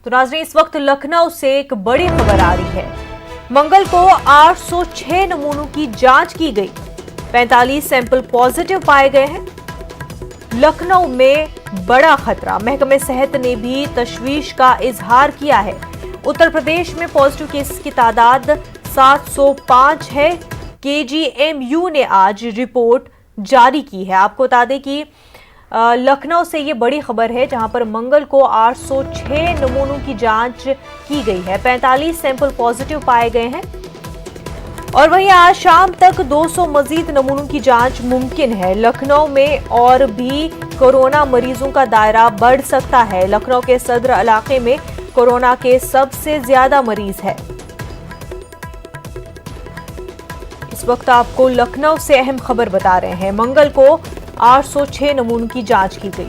तो नाज़रीन, इस वक्त लखनऊ से एक बड़ी खबर आ रही है। मंगल को 806 नमूनों की जांच की गई, 45 सैंपल पॉजिटिव पाए गए हैं। लखनऊ में बड़ा खतरा, महकमे सेहत ने भी तशवीश का इजहार किया है। उत्तर प्रदेश में पॉजिटिव केसेस की तादाद 705 है। केजीएमयू ने आज रिपोर्ट जारी की है। आपको बता दें कि लखनऊ से ये बड़ी खबर है, जहां पर मंगल को 806 नमूनों की जांच की गई है, 45 सैंपल पॉजिटिव पाए गए हैं। और वहीं आज शाम तक 200 मजीद नमूनों की जांच मुमकिन है। लखनऊ में और भी कोरोना मरीजों का दायरा बढ़ सकता है। लखनऊ के सदर इलाके में कोरोना के सबसे ज्यादा मरीज है। इस वक्त आपको लखनऊ से अहम खबर बता रहे हैं। मंगल को 806 नमूनों की जांच की गई,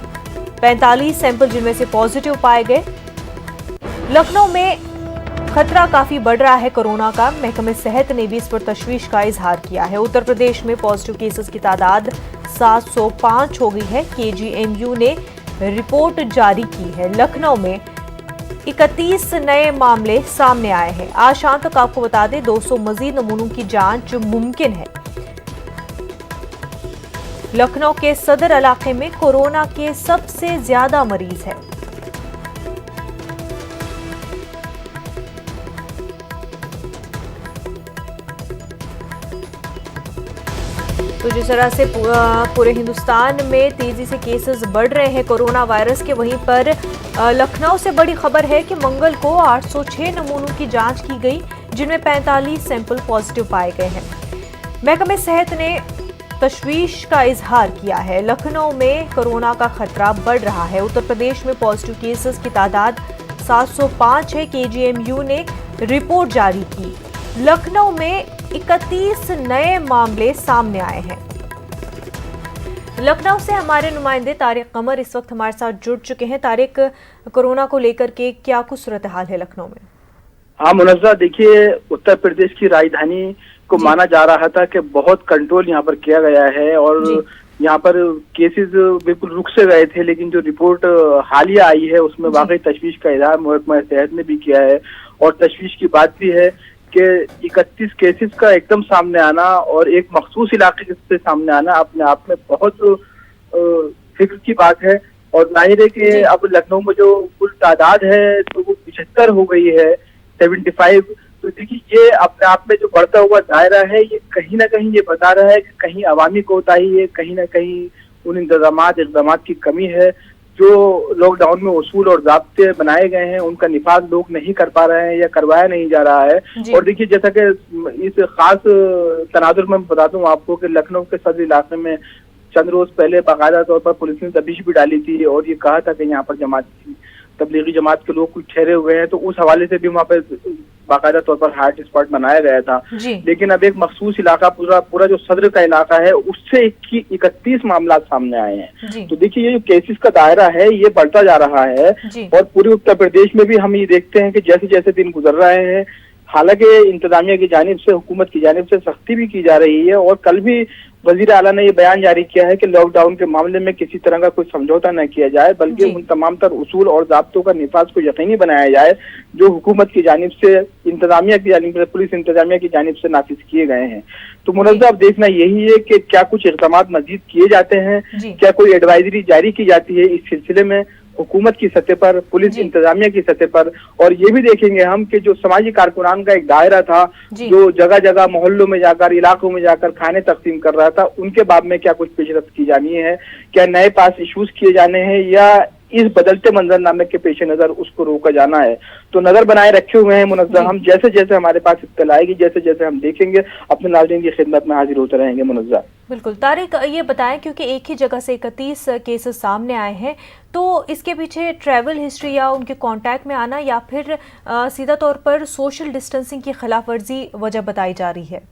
45 सैंपल जिनमें से पॉजिटिव पाए गए। लखनऊ में खतरा काफी बढ़ रहा है कोरोना का। महकमे सेहत ने भी इस पर तशवीश का इजहार किया है। उत्तर प्रदेश में पॉजिटिव केसेस की तादाद 705 हो गई है। केजीएमयू ने रिपोर्ट जारी की है। लखनऊ में 31 नए मामले सामने आए हैं। आज शाम तक आपको बता दें 200 मजीद नमूनों की जांच मुमकिन है। लखनऊ के सदर इलाके में कोरोना के सबसे ज्यादा मरीज हैं। तो जिस तरह से पूरे हिंदुस्तान में तेजी से केसेस बढ़ रहे हैं कोरोना वायरस के, वहीं पर लखनऊ से बड़ी खबर है कि मंगल को 806 नमूनों की जांच की गई, जिनमें 45 सैंपल पॉजिटिव पाए गए हैं। महकमे सेहत ने तशवीश का इजहार किया है। लखनऊ में कोरोना का खतरा बढ़ रहा है। उत्तर प्रदेश में पॉजिटिव केसेस की तादाद 705 है। केजीएमयू ने रिपोर्ट जारी की। लखनऊ में 31 नए मामले सामने आए हैं। लखनऊ से हमारे नुमाइंदे तारिक कमर इस वक्त हमारे साथ जुड़ चुके हैं। तारिक, कोरोना को लेकर के क्या कुछ सूरत हाल है लखनऊ में? हाँ मुनज़्ज़ा, देखिए उत्तर प्रदेश की राजधानी को माना जा रहा था कि बहुत कंट्रोल यहाँ पर किया गया है और यहाँ पर केसेस बिल्कुल रुक से गए थे, लेकिन जो रिपोर्ट हालिया आई है उसमें वाकई तशवीश का इजहार महकमा सेहत ने भी किया है। और तशवीश की बात भी है कि 31 केसेस का एकदम सामने आना और एक मखसूस इलाके से सामने आना अपने आप में बहुत फिक्र की बात है। और जाहिर है कि अब लखनऊ में जो कुल तादाद है तो वो 75 हो गई है, 75। तो देखिए ये अपने आप में जो बढ़ता हुआ दायरा है, ये कहीं ना कहीं ये बता रहा है कि कहीं अवामी कोताही है, कहीं ना कहीं उन इक़दाम की कमी है। जो लॉकडाउन में उसूल और ज़ाब्ते बनाए गए हैं उनका निफाज लोग नहीं कर पा रहे हैं या करवाया नहीं जा रहा है। और देखिए जैसा कि इस खास तनाजुर में बता दूं आपको कि लखनऊ के सदर इलाके में चंद रोज पहले बाकायदा तौर पर पुलिस ने तफ्तीश भी डाली थी और ये कहा था कि यहाँ पर तबलीगी जमात के लोग कुछ ठहरे हुए हैं, तो उस हवाले से भी वहाँ पे बाकायदा तौर पर हॉट स्पॉट बनाया गया था। लेकिन अब एक मखसूस इलाका पूरा जो सदर का इलाका है उससे 31 मामला सामने आए हैं। तो देखिए ये जो केसेस का दायरा है ये बढ़ता जा रहा है। और पूरे उत्तर प्रदेश में भी हम ये देखते हैं कि जैसे जैसे दिन गुजर रहे हैं, हालांकि इंतजामिया की जानिब से, हुकूमत की जानिब से सख्ती भी की जा रही है। और कल भी वजीर आला ने ये बयान जारी किया है कि लॉकडाउन के मामले में किसी तरह का कोई समझौता न किया जाए, बल्कि उन तमाम तर उसूल और ज़ाब्तों का निफाज को यकीनी बनाया जाए जो हुकूमत की जानिब से, इंतजामिया की जानिब से, पुलिस इंतजामिया की जानिब से नाफिज किए गए हैं। तो मुनज़्ज़ा अब देखना यही है कि क्या कुछ इक़दाम मजीद किए जाते हैं, क्या कोई एडवाइजरी जारी की जाती है इस सिलसिले में हुकूमत की सतह पर, पुलिस इंतजामिया की सतह पर। और ये भी देखेंगे हम कि जो समाजी कारकुनान का एक दायरा था जो जगह जगह मोहल्लों में जाकर, इलाकों में जाकर खाने तकसीम कर रहा था, उनके बाब में क्या कुछ पेशरफ्त की जानी है, क्या नए पास इशूज किए जाने हैं या इस बदलते मंजरनामे के पेश नजर उसको रोका जाना है। तो नजर बनाए रखे हुए हैं मुनज़्ज़ा, हम जैसे जैसे हमारे पास इत्तला आएगी, जैसे जैसे हम देखेंगे, अपने नाज़रीन की खिदमत में हाजिर होते रहेंगे मुनज़्ज़ा। बिल्कुल तारिक, ये बताएं क्योंकि एक ही जगह से 31 केसेस सामने आए हैं, तो इसके पीछे ट्रैवल हिस्ट्री या उनके कांटेक्ट में आना या फिर सीधा तौर पर सोशल डिस्टेंसिंग की खिलाफ वर्जी वजह बताई जा रही है?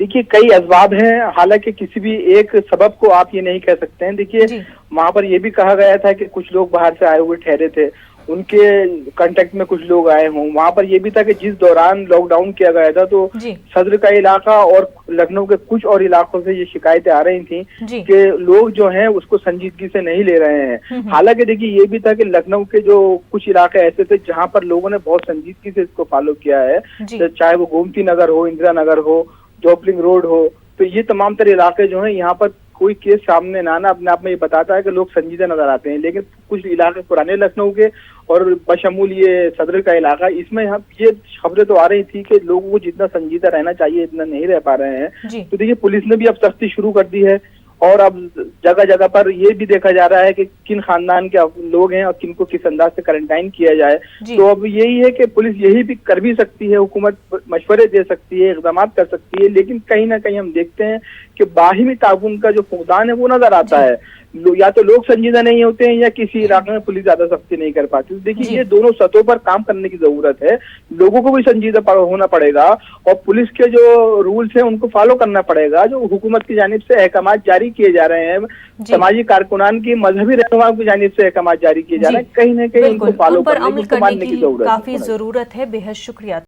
देखिए कई असबाब हैं, हालांकि किसी भी एक सबब को आप ये नहीं कह सकते हैं। देखिए वहां पर ये भी कहा गया था कि कुछ लोग बाहर से आए हुए ठहरे थे उनके कांटेक्ट में कुछ लोग आए हों। वहां पर ये भी था कि जिस दौरान लॉकडाउन किया गया था तो सदर का इलाका और लखनऊ के कुछ और इलाकों से ये शिकायतें आ रही थी कि लोग जो हैं उसको संजीदगी से नहीं ले रहे हैं। हालांकि देखिए ये भी था कि लखनऊ के जो कुछ इलाके ऐसे थे जहां पर लोगों ने बहुत संजीदगी से इसको फॉलो किया है, चाहे वो गोमती नगर हो, इंदिरा नगर हो, जोपलिंग रोड हो, तो ये तमाम तरह इलाके जो हैं यहाँ पर कोई केस सामने ना आना अपने आप में ये बताता है कि लोग संजीदा नजर आते हैं। लेकिन कुछ इलाके पुराने लखनऊ के और बशमूल ये सदर का इलाका, इसमें यहाँ ये खबरें तो आ रही थी कि लोगों को जितना संजीदा रहना चाहिए इतना नहीं रह पा रहे हैं। तो देखिए पुलिस ने भी अब सख्ती शुरू कर दी है और अब जगह जगह पर ये भी देखा जा रहा है कि किन खानदान के लोग हैं और किनको किस अंदाज से क्वारंटाइन किया जाए। तो अब यही है कि पुलिस यही भी कर भी सकती है, हुकूमत मशवरे दे सकती है, इक़दाम कर सकती है, लेकिन कहीं ना कहीं हम देखते हैं कि बाहिमी ताउन का जो फुकदान है वो नजर आता है। या तो लोग संजीदा नहीं होते हैं या किसी इलाके में पुलिस ज्यादा सख्ती नहीं कर पाती। तो देखिए ये दोनों सतहों पर काम करने की जरूरत है। लोगों को भी संजीदा होना पड़ेगा और पुलिस के जो रूल्स हैं उनको फॉलो करना पड़ेगा। जो हुकूमत की जानिब से अहकाम जारी किए जा रहे हैं, समाजी कारकुनान की, मजहबी रहनुमाओं की जानिब से अहकाम जारी किए जा रहे हैं, कहीं ना कहीं उनको फॉलो करने की, मानने की जरूरत है। काफी जरूरत है। बेहद शुक्रिया।